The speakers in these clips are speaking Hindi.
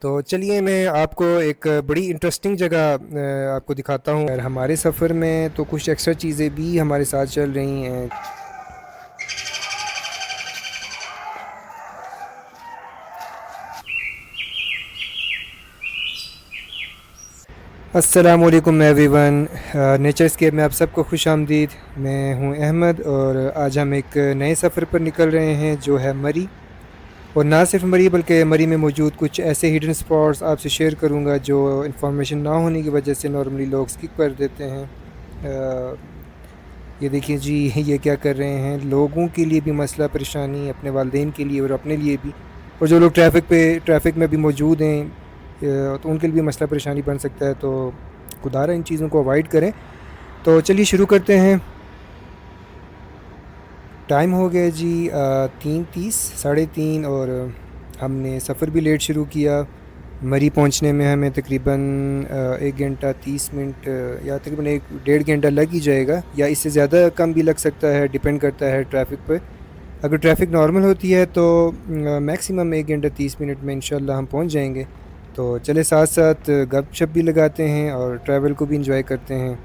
तो चलिए मैं आपको एक बड़ी इंटरेस्टिंग जगह आपको दिखाता हूँ और हमारे सफ़र में तो कुछ एक्स्ट्रा चीज़ें भी हमारे साथ चल रही हैं। अस्सलाम वालेकुम एवरीवन। नेचर स्केप में आप सबको खुश आमदीद। मैं हूँ अहमद और आज हम एक नए सफ़र पर निकल रहे हैं जो है मरी। और ना सिर्फ मरी बल्कि मरी में मौजूद कुछ ऐसे हिडन स्पॉट्स आपसे शेयर करूँगा जो इन्फॉर्मेशन ना होने की वजह से नॉर्मली लोग स्किप कर देते हैं। अ, ये देखिए जी, ये क्या कर रहे हैं, लोगों के लिए भी मसला परेशानी, अपने वालिदैन के लिए और अपने लिए भी। और जो लोग ट्रैफ़िक में भी मौजूद हैं तो उनके लिए भी मसला परेशानी बन सकता है। तो खुदारा इन चीज़ों को अवॉइड करें। तो चलिए शुरू करते हैं। टाइम हो गया जी 3:30, 3:30 और हमने सफ़र भी लेट शुरू किया। मरी पहुंचने में हमें तकरीबन 1 घंटा 30 मिनट या तकरीबन 1 डेढ़ घंटा लग ही जाएगा, या इससे ज़्यादा कम भी लग सकता है, डिपेंड करता है ट्रैफ़िक पर। अगर ट्रैफ़िक नॉर्मल होती है तो मैक्सिमम 1 घंटा 30 मिनट में इंशाल्लाह हम पहुंच जाएंगे। तो चले साथ साथ गपशप भी लगाते हैं और ट्रैवल को भी इंजॉय करते हैं।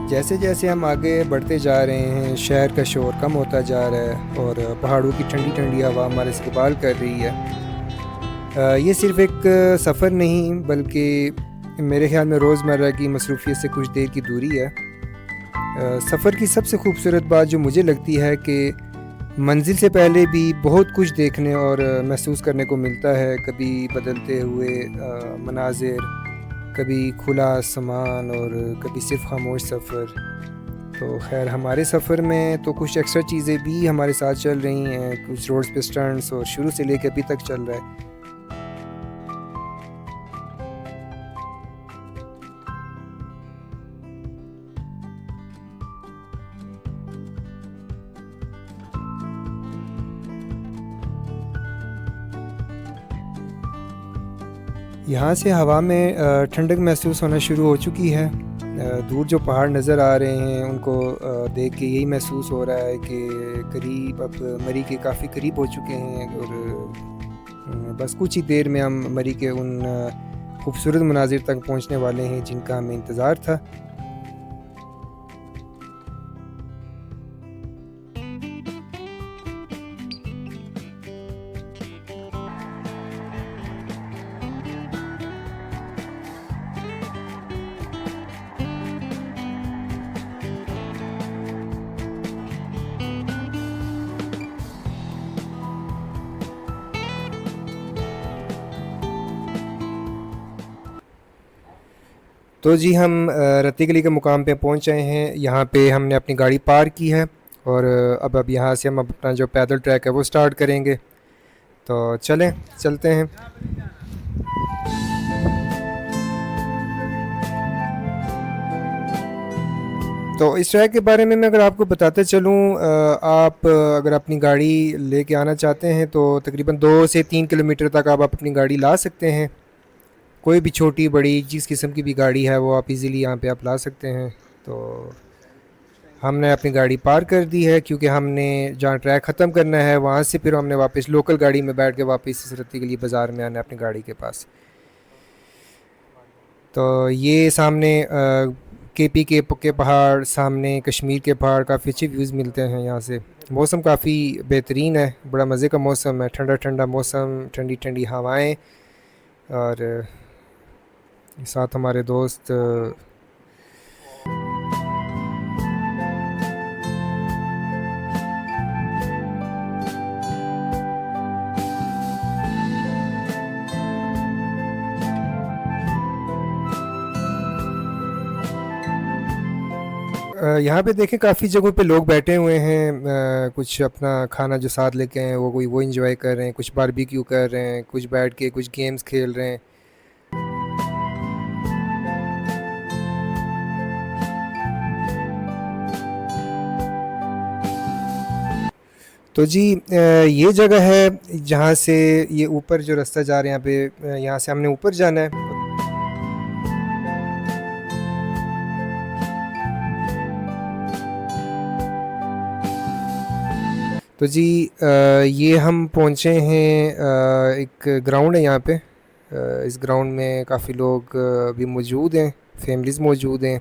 जैसे जैसे हम आगे बढ़ते जा रहे हैं, शहर का शोर कम होता जा रहा है और पहाड़ों की ठंडी ठंडी हवा हमारे इस्तकबाल कर रही है। ये सिर्फ़ एक सफ़र नहीं बल्कि मेरे ख़्याल में रोज़मर्रा की मसरूफ़ियत से कुछ देर की दूरी है। सफ़र की सबसे खूबसूरत बात जो मुझे लगती है कि मंज़िल से पहले भी बहुत कुछ देखने और महसूस करने को मिलता है। कभी बदलते हुए मनाज़िर, कभी खुला आसमान और कभी सिर्फ खामोश सफ़र। तो खैर हमारे सफ़र में तो कुछ एक्स्ट्रा चीज़ें भी हमारे साथ चल रही हैं, कुछ रोड्स पे स्टंट्स और शुरू से लेकर अभी तक चल रहा है। यहाँ से हवा में ठंडक महसूस होना शुरू हो चुकी है। दूर जो पहाड़ नज़र आ रहे हैं उनको देख के यही महसूस हो रहा है कि करीब अब मरी के काफ़ी करीब हो चुके हैं और बस कुछ ही देर में हम मरी के उन खूबसूरत मनाजिर तक पहुँचने वाले हैं जिनका हमें इंतज़ार था। तो जी हम रत्ती गली के मुकाम पे पहुंच गए हैं। यहाँ पे हमने अपनी गाड़ी पार्क की है और अब यहाँ से हम अपना जो पैदल ट्रैक है वो स्टार्ट करेंगे। तो चलें, चलते हैं। तो इस ट्रैक के बारे में मैं अगर आपको बताते चलूँ, आप अगर अपनी गाड़ी लेके आना चाहते हैं तो तकरीबन 2 से 3 किलोमीटर तक आप अपनी गाड़ी ला सकते हैं। कोई भी छोटी बड़ी जिस किस्म की भी गाड़ी है वो आप इजीली यहाँ पे आप ला सकते हैं। तो हमने अपनी गाड़ी पार्क कर दी है क्योंकि हमने जहाँ ट्रैक ख़त्म करना है वहाँ से फिर हमने वापस लोकल गाड़ी में बैठ के वापस इस रत्ती के लिए बाज़ार में आना है अपनी गाड़ी के पास। तो ये सामने केपी के पहाड़, सामने कश्मीर के पहाड़, काफ़ी अच्छे व्यूज़ मिलते हैं यहाँ से। मौसम काफ़ी बेहतरीन है, बड़ा मज़े का मौसम है, ठंडा ठंडा मौसम, ठंडी ठंडी हवाएं और साथ हमारे दोस्त। यहाँ पे देखें काफ़ी जगहों पे लोग बैठे हुए हैं, कुछ अपना खाना जो साथ लेके आए हैं वो कोई वो इंजॉय कर रहे हैं, कुछ बारबेक्यू कर रहे हैं, कुछ बैठ के कुछ गेम्स खेल रहे हैं। तो जी ये जगह है जहाँ से ये ऊपर जो रास्ता जा रहे हैं यहाँ पे, यहाँ से हमने ऊपर जाना है। तो जी ये हम पहुँचे हैं, एक ग्राउंड है यहाँ पे। इस ग्राउंड में काफ़ी लोग अभी मौजूद हैं, फैमिलीज़ मौजूद हैं।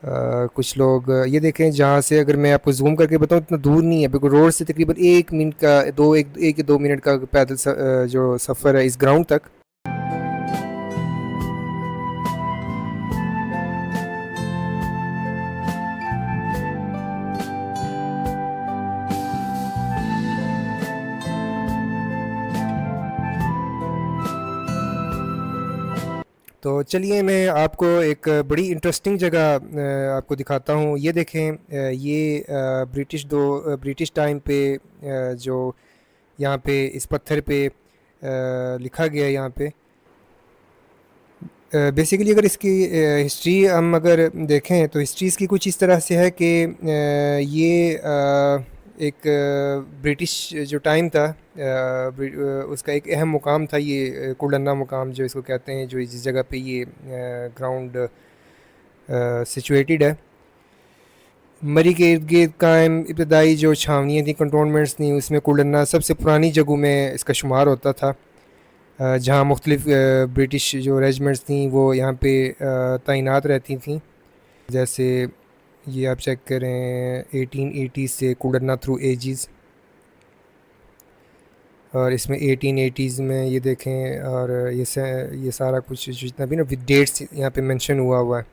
कुछ लोग ये देखें, जहाँ से अगर मैं आपको ज़ूम करके बताऊँ इतना दूर नहीं है, बिल्कुल रोड से तकरीबन 1 मिनट का, एक या 2 मिनट का पैदल जो सफ़र है इस ग्राउंड तक। तो चलिए मैं आपको एक बड़ी इंटरेस्टिंग जगह आपको दिखाता हूँ। ये देखें, ये ब्रिटिश टाइम पे जो यहाँ पे इस पत्थर पे लिखा गया है यहाँ पे। बेसिकली अगर इसकी हिस्ट्री हम अगर देखें तो हिस्ट्री इसकी कुछ इस तरह से है कि ये एक ब्रिटिश जो टाइम था, उसका एक अहम मुकाम था ये कुलन्ना मुकाम जो इसको कहते हैं, जो जिस जगह पे ये ग्राउंड सिचुएटेड है। मरी के इर्द गिर्द कायम इब्तदाई जो छावनियाँ थी, कंटोनमेंट्स थी, उसमें कुलन्ना सबसे पुरानी जगहों में इसका शुमार होता था, जहाँ मुख्तलिफ़ ब्रिटिश जो रेजिमेंट्स थी वो यहाँ पे तैनात रहती थी। जैसे ये आप चेक करें, 1880 से कुलन्ना थ्रू एजीज़, और इसमें 1880s में ये देखें, और ये सारा कुछ जितना भी ना विद डेट्स यहाँ पे मेंशन हुआ है।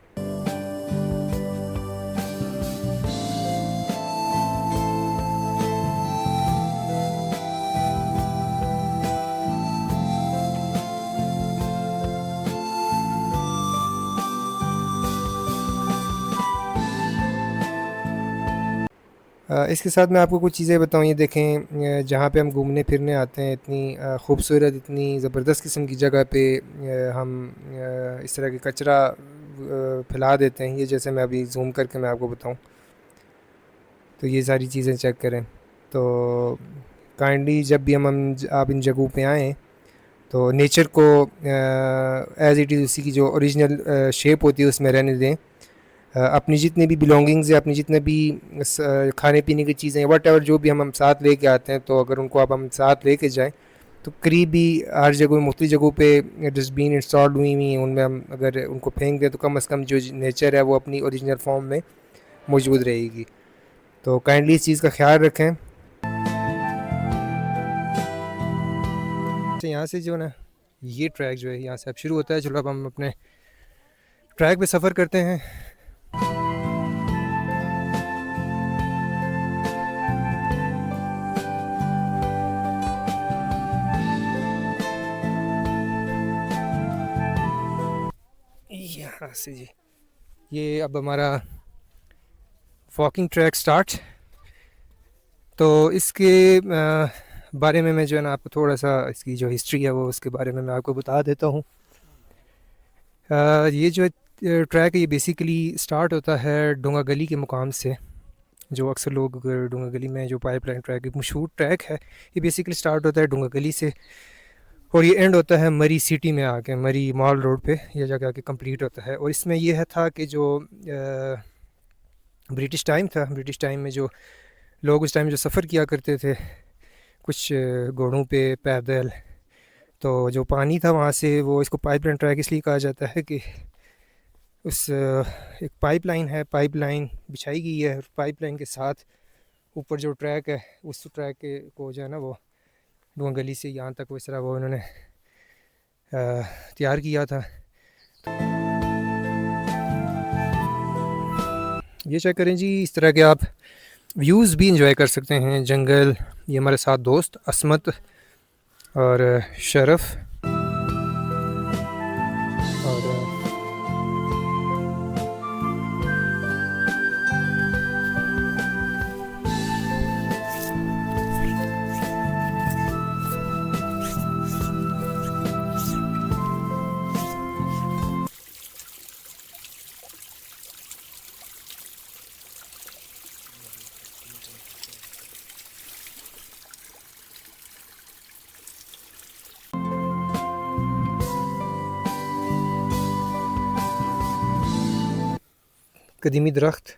इसके साथ मैं आपको कुछ चीज़ें बताऊँ। ये देखें, जहाँ पे हम घूमने फिरने आते हैं, इतनी खूबसूरत, इतनी ज़बरदस्त किस्म की जगह पे हम इस तरह के कचरा फैला देते हैं। ये जैसे मैं अभी जूम करके मैं आपको बताऊँ, तो ये सारी चीज़ें चेक करें। तो काइंडली जब भी आप इन जगहों पे आएँ तो नेचर को एज़ इट इज़ उसी की जो ओरिजिनल शेप होती है उसमें रहने दें। अपनी जितने भी बिलोंगिंग्स हैं, अपनी जितने भी खाने पीने की चीज़ें, वट जो भी हम साथ लेके आते हैं, तो अगर उनको अब हम साथ लेके जाएं तो करीबी हर जगह, मुख्तलिफ़ जगहों पे डस्टबिन इंस्टॉल हुई हैं, उनमें हम अगर उनको फेंक दें तो कम से कम जो नेचर है वो अपनी ओरिजिनल फॉर्म में मौजूद रहेगी। तो काइंडली इस चीज़ का ख्याल रखें। तो यहाँ से जो ना ये ट्रैक जो है यहाँ से अब शुरू होता है। चलो अब हम अपने ट्रैक पे सफ़र करते हैं। यहाँ से जी ये अब हमारा वॉकिंग ट्रैक स्टार्ट। तो इसके बारे में मैं जो है ना आपको थोड़ा सा इसकी जो हिस्ट्री है वो उसके बारे में मैं आपको बता देता हूँ। ये जो ट्रैक है ये बेसिकली स्टार्ट होता है डोंगा गली के मुकाम से। जो अक्सर लोग डोंगा गली में जो पाइपलाइन ट्रैक, एक मशहूर ट्रैक है, ये बेसिकली स्टार्ट होता है डोंगा गली से और ये एंड होता है मरी सिटी में आके, मरी मॉल रोड पे ये जगह आके कंप्लीट होता है। और इसमें यह था कि जो ब्रिटिश टाइम था, ब्रिटिश टाइम में जो लोग उस टाइम जो सफ़र किया करते थे कुछ घोड़ों पे, पैदल, तो जो पानी था वहाँ से, वो इसको पाइपलाइन ट्रैक इसलिए कहा जाता है कि उस एक पाइपलाइन है, पाइपलाइन बिछाई गई है, पाइपलाइन के साथ ऊपर जो ट्रैक है उस ट्रैक के को जो है ना वो डोंगा गली से यहाँ तक वो इस तरह वो इन्होंने तैयार किया था। ये चेक करें जी, इस तरह के आप व्यूज़ भी इंजॉय कर सकते हैं। जंगल, ये हमारे साथ दोस्त असमत और शरफ और कदीमी दरख्त,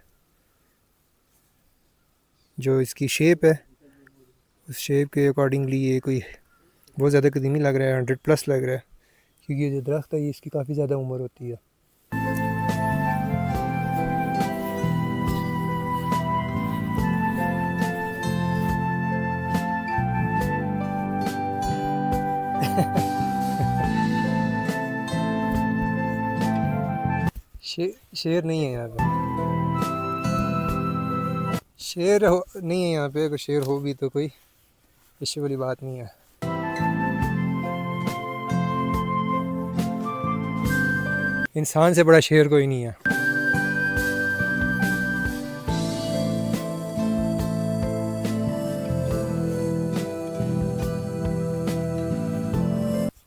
जो इसकी शेप है उस शेप के अकॉर्डिंगली ये कोई बहुत ज़्यादा कदीमी लग रहा है, 100+ लग रहा है, क्योंकि ये जो दरख्त है ये इसकी काफ़ी ज़्यादा उम्र होती है। शेर नहीं है यहाँ पे, नहीं है यहाँ पे। अगर शेर हो भी तो कोई इश्यू वाली बात नहीं है। इंसान से बड़ा शेर कोई नहीं है।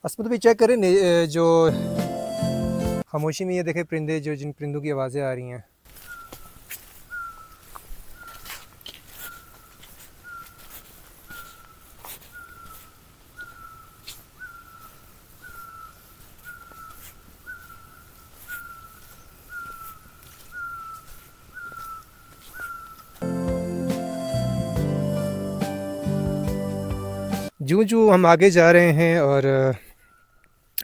असमत भी चेक करें जो खामोशी में ये देखे परिंदे, जो जिन परिंदों की आवाज़ें आ रही हैं। जो हम आगे जा रहे हैं और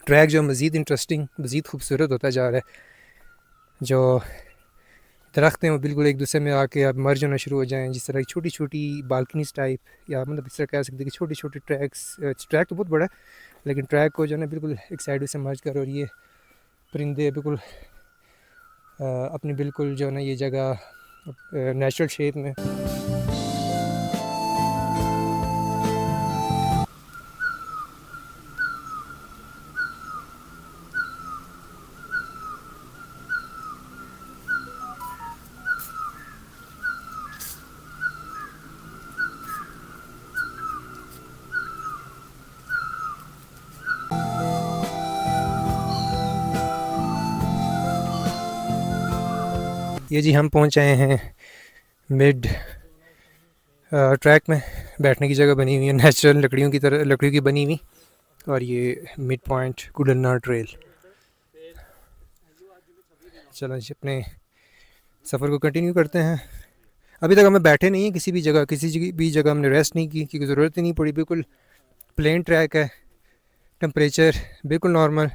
ट्रैक जो मज़ीद इंटरेस्टिंग, मज़ीद खूबसूरत होता जा रहा है, जो दरख्त हैं वो बिल्कुल एक दूसरे में आके अब मर्ज होना शुरू हो जाएं। जिस तरह छोटी छोटी बालकनीज टाइप, या मतलब इस तरह कह सकते हैं कि छोटे छोटे ट्रैक तो बहुत बड़ा है, लेकिन ट्रैक को जो है ना बिल्कुल एक साइड से मर्ज कर, और ये परिंदे बिल्कुल अपनी बिल्कुल जो है ना ये जगह नेचुरल शेप में। ये जी हम पहुंच आए हैं मिड ट्रैक में। बैठने की जगह बनी हुई है नेचुरल लकड़ियों की बनी हुई, और ये मिड पॉइंट कुडन्ना ट्रेल। चलो जी अपने सफ़र को कंटिन्यू करते हैं। अभी तक हमें बैठे नहीं हैं किसी भी जगह हमने रेस्ट नहीं की, क्योंकि ज़रूरत ही नहीं पड़ी। बिल्कुल प्लेन ट्रैक है, टेम्परेचर बिल्कुल नॉर्मल।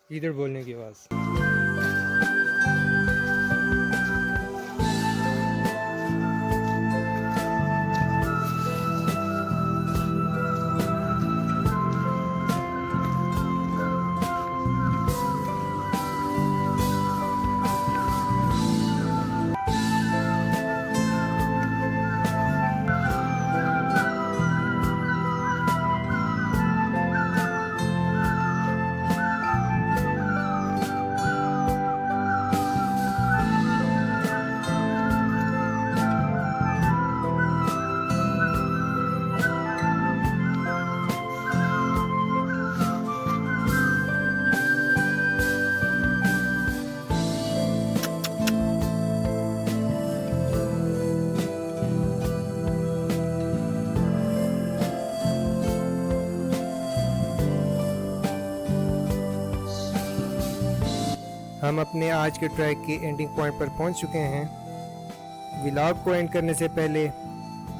गीदड़ बोलने की आवाज़। हम अपने आज के ट्रैक के एंडिंग पॉइंट पर पहुंच चुके हैं। व्लॉग को एंड करने से पहले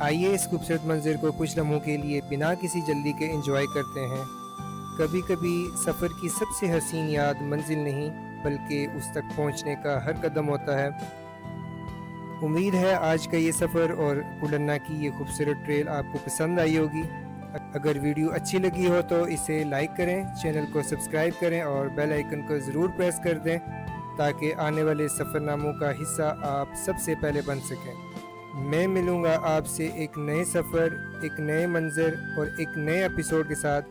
आइए इस खूबसूरत मंज़र को कुछ लम्हों के लिए बिना किसी जल्दी के एंजॉय करते हैं। कभी कभी सफ़र की सबसे हसीन याद मंजिल नहीं बल्कि उस तक पहुंचने का हर कदम होता है। उम्मीद है आज का ये सफ़र और कुल्लन्ना की ये खूबसूरत ट्रेल आपको पसंद आई होगी। अगर वीडियो अच्छी लगी हो तो इसे लाइक करें, चैनल को सब्सक्राइब करें और बेल आइकन को ज़रूर प्रेस कर दें ताकि आने वाले सफ़रनामों का हिस्सा आप सबसे पहले बन सकें। मैं मिलूँगा आपसे एक नए सफ़र, एक नए मंज़र और एक नए एपिसोड के साथ।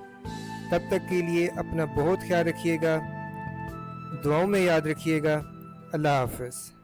तब तक के लिए अपना बहुत ख्याल रखिएगा, दुआओं में याद रखिएगा। अल्लाह हाफ़िज़।